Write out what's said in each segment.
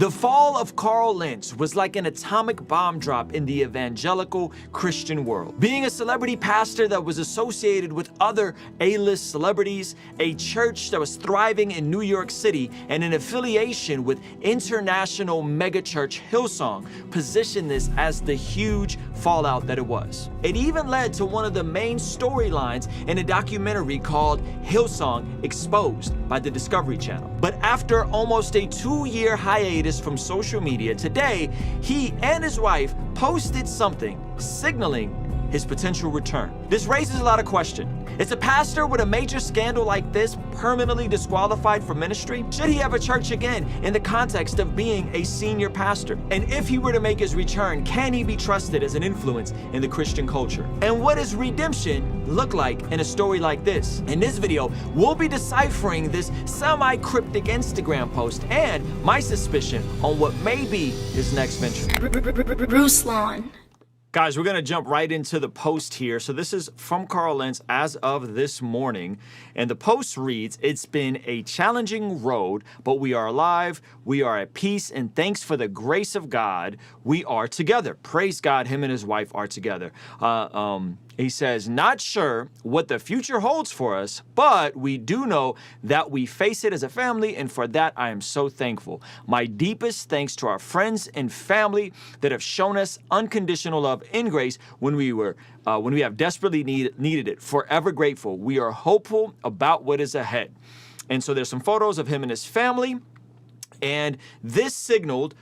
The fall of Carl Lentz was like an atomic bomb drop in the evangelical Christian world. Being a celebrity pastor that was associated with other A-list celebrities, a church that was thriving in New York City, and an affiliation with international megachurch Hillsong positioned this as the huge fallout that it was. It even led to one of the main storylines in a documentary called Hillsong Exposed by the Discovery Channel. But after almost a 2-year hiatus from social media, today he and his wife posted something signaling his potential return. This raises a lot of questions. Is a pastor with a major scandal like this permanently disqualified from ministry? Should he have a church again in the context of being a senior pastor? And if he were to make his return, can he be trusted as an influence in the Christian culture? And what does redemption look like in a story like this? In this video, we'll be deciphering this semi-cryptic Instagram post and my suspicion on what may be his next venture. Ruslan. Guys, we're going to jump right into the post here. So this is from Carl Lentz as of this morning. And the post reads, "It's been a challenging road, but we are alive, we are at peace, and thanks for the grace of God, we are together." Praise God, him and his wife are together. He says, "Not sure what the future holds for us, but we do know that we face it as a family, and for that I am so thankful. My deepest thanks to our friends and family that have shown us unconditional love in grace when we have desperately needed it. Forever grateful. We are hopeful about what is ahead." And so there's some photos of him and his family, and this signaled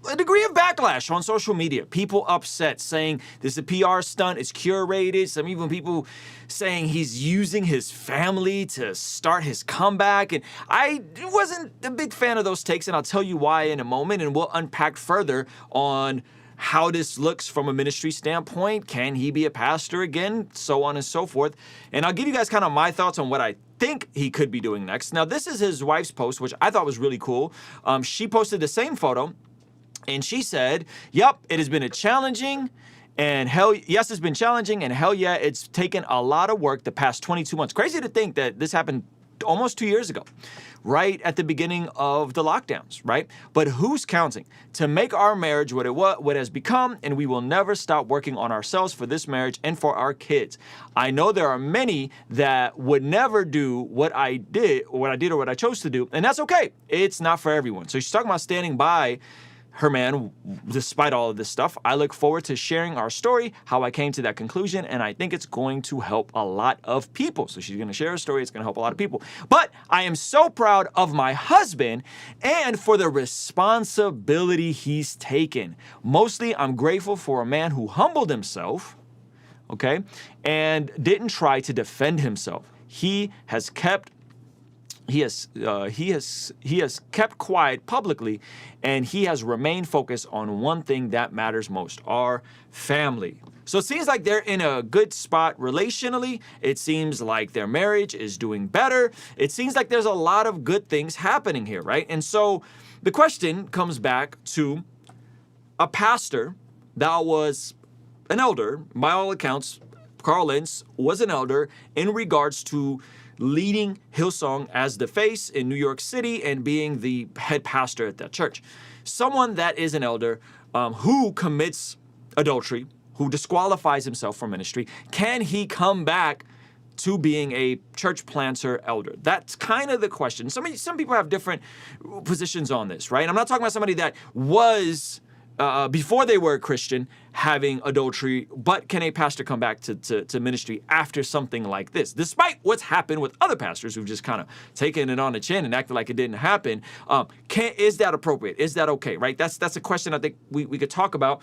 a degree of backlash on social media. People upset, saying this is a PR stunt, it's curated. Some even people saying he's using his family to start his comeback. And I wasn't a big fan of those takes, and I'll tell you why in a moment, and we'll unpack further on how this looks from a ministry standpoint. Can he be a pastor again? So on and so forth. And I'll give you guys kind of my thoughts on what I think he could be doing next. Now, this is his wife's post, which I thought was really cool. She posted the same photo, and she said, "Yep, it has been a challenging, and yes, it's been challenging, and hell yeah, it's taken a lot of work the past 22 months. Crazy to think that this happened almost 2 years ago, right at the beginning of the lockdowns, right? But who's counting? To make our marriage what it has become, and we will never stop working on ourselves for this marriage and for our kids. I know there are many that would never do what I did or what I chose to do, and that's okay. It's not for everyone." So she's talking about standing by her man, despite all of this stuff. "I look forward to sharing our story, how I came to that conclusion, and I think it's going to help a lot of people." So she's going to share her story. It's going to help a lot of people. "But I am so proud of my husband and for the responsibility he's taken. Mostly, I'm grateful for a man who humbled himself, okay, and didn't try to defend himself. He has kept quiet publicly, and he has remained focused on one thing that matters most, our family." So it seems like they're in a good spot relationally. It seems like their marriage is doing better. It seems like there's a lot of good things happening here, right? And so the question comes back to a pastor that was an elder. By all accounts, Carl Lentz was an elder in regards to leading Hillsong as the face in New York City and being the head pastor at that church. Someone that is an elder who commits adultery, who disqualifies himself from ministry, can he come back to being a church planter elder? That's kind of the question. Some people have different positions on this, right? I'm not talking about somebody that was before they were a Christian having adultery, but can a pastor come back to ministry after something like this? Despite what's happened with other pastors who've just kind of taken it on the chin and acted like it didn't happen, is that appropriate? Is that okay, right? That's a question I think we could talk about.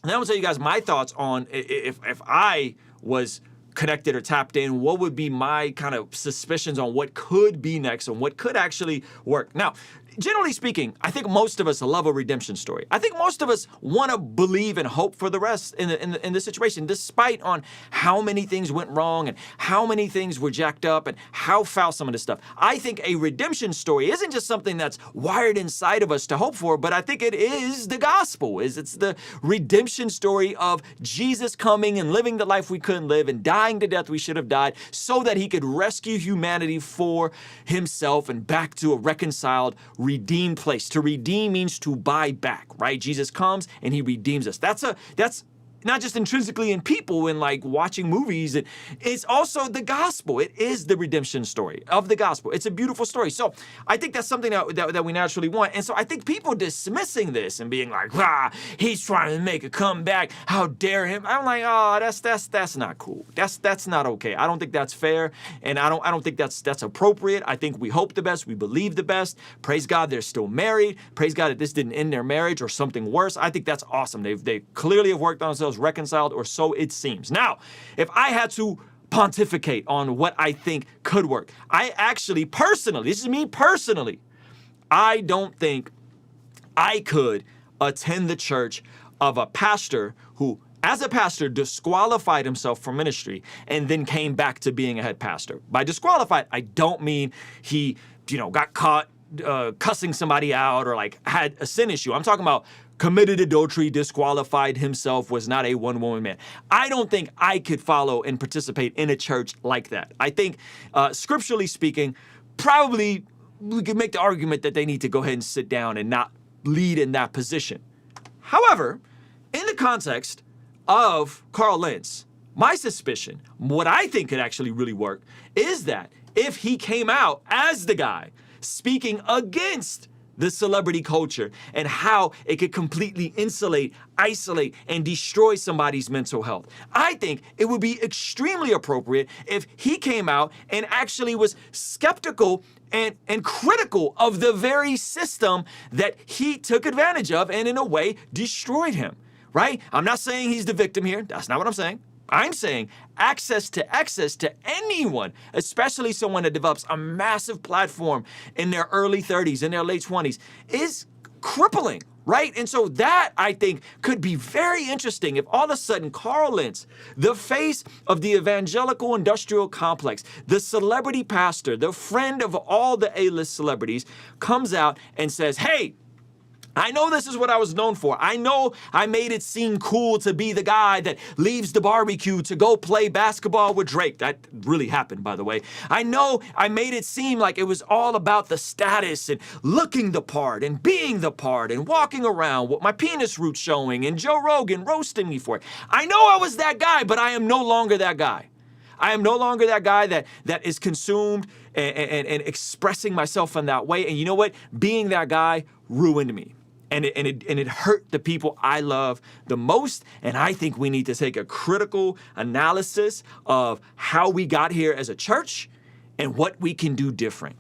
And then I'm gonna tell you guys my thoughts on if I was connected or tapped in, what would be my kind of suspicions on what could be next and what could actually work. Now, generally speaking, I think most of us love a redemption story. I think most of us want to believe and hope for the rest in this situation, despite on how many things went wrong and how many things were jacked up and how foul some of this stuff. I think a redemption story isn't just something that's wired inside of us to hope for, but I think it is the gospel. It's the redemption story of Jesus coming and living the life we couldn't live and dying to death we should have died so that he could rescue humanity for himself and back to a reconciled redeemed place. To redeem means to buy back, right? Jesus comes and he redeems us. That's not just intrinsically in people and like watching movies. It's also the gospel. It is the redemption story of the gospel. It's a beautiful story. So I think that's something that we naturally want. And so I think people dismissing this and being like, he's trying to make a comeback. How dare him? I'm like, oh, that's not cool. That's not okay. I don't think that's fair. And I don't think that's appropriate. I think we hope the best. We believe the best. Praise God, they're still married. Praise God that this didn't end their marriage or something worse. I think that's awesome. They clearly have worked on themselves, reconciled, or so it seems. Now, if I had to pontificate on what I think could work, I actually personally, this is me personally, I don't think I could attend the church of a pastor who, as a pastor, disqualified himself from ministry and then came back to being a head pastor. By disqualified, I don't mean he, got caught cussing somebody out or like had a sin issue. I'm talking about committed adultery, disqualified himself, was not a one-woman man. I don't think I could follow and participate in a church like that. I think, scripturally speaking, probably we could make the argument that they need to go ahead and sit down and not lead in that position. However, in the context of Carl Lentz, my suspicion, what I think could actually really work, is that if he came out as the guy speaking against the celebrity culture and how it could completely insulate, isolate, and destroy somebody's mental health, I think it would be extremely appropriate if he came out and actually was skeptical and critical of the very system that he took advantage of and in a way destroyed him, right? I'm not saying he's the victim here. That's not what I'm saying. I'm saying access to anyone, especially someone that develops a massive platform in their early 30s, in their late 20s, is crippling, right? And so that, I think, could be very interesting if all of a sudden Carl Lentz, the face of the evangelical industrial complex, the celebrity pastor, the friend of all the A-list celebrities, comes out and says, hey, I know this is what I was known for. I know I made it seem cool to be the guy that leaves the barbecue to go play basketball with Drake. That really happened, by the way. I know I made it seem like it was all about the status and looking the part and being the part and walking around with my penis root showing and Joe Rogan roasting me for it. I know I was that guy, but I am no longer that guy. I am no longer that guy that is consumed and expressing myself in that way. And you know what? Being that guy ruined me. And it hurt the people I love the most. And I think we need to take a critical analysis of how we got here as a church and what we can do different.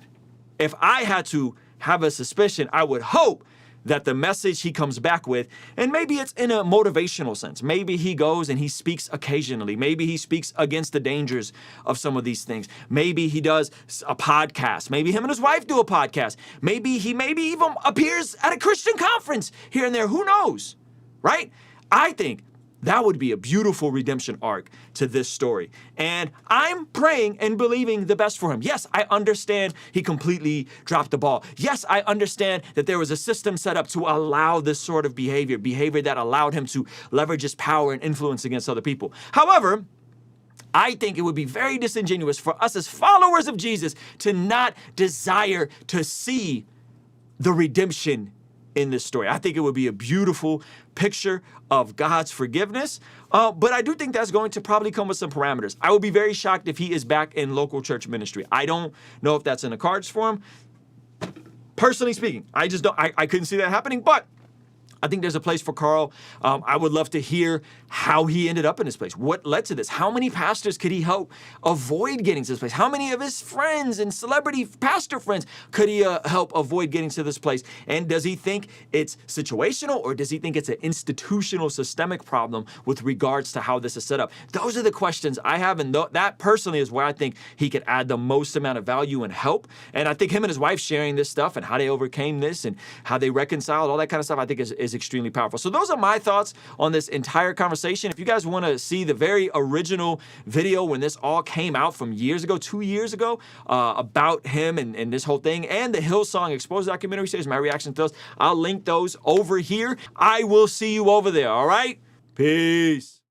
If I had to have a suspicion, I would hope that the message he comes back with, and maybe it's in a motivational sense. Maybe he goes and he speaks occasionally. Maybe he speaks against the dangers of some of these things. Maybe he does a podcast. Maybe him and his wife do a podcast. Maybe he even appears at a Christian conference here and there. Who knows, right? I think that would be a beautiful redemption arc to this story. And I'm praying and believing the best for him. Yes, I understand he completely dropped the ball. Yes, I understand that there was a system set up to allow this sort of behavior that allowed him to leverage his power and influence against other people. However, I think it would be very disingenuous for us as followers of Jesus to not desire to see the redemption in this story. I think it would be a beautiful picture of God's forgiveness, but I do think that's going to probably come with some parameters. I would be very shocked if he is back in local church ministry. I don't know if that's in the cards for him. Personally speaking, I couldn't see that happening, but I think there's a place for Carl. I would love to hear how he ended up in this place. What led to this? How many pastors could he help avoid getting to this place? How many of his friends and celebrity pastor friends could he help avoid getting to this place? And does he think it's situational, or does he think it's an institutional systemic problem with regards to how this is set up? Those are the questions I have, and that personally is where I think he could add the most amount of value and help. And I think him and his wife sharing this stuff and how they overcame this and how they reconciled, all that kind of stuff, I think is extremely powerful. So those are my thoughts on this entire conversation. If you guys want to see the very original video when this all came out from years ago, 2 years ago, about him and this whole thing, and the Hillsong Exposed documentary series, my reaction to those, I'll link those over here. I will see you over there, all right? Peace.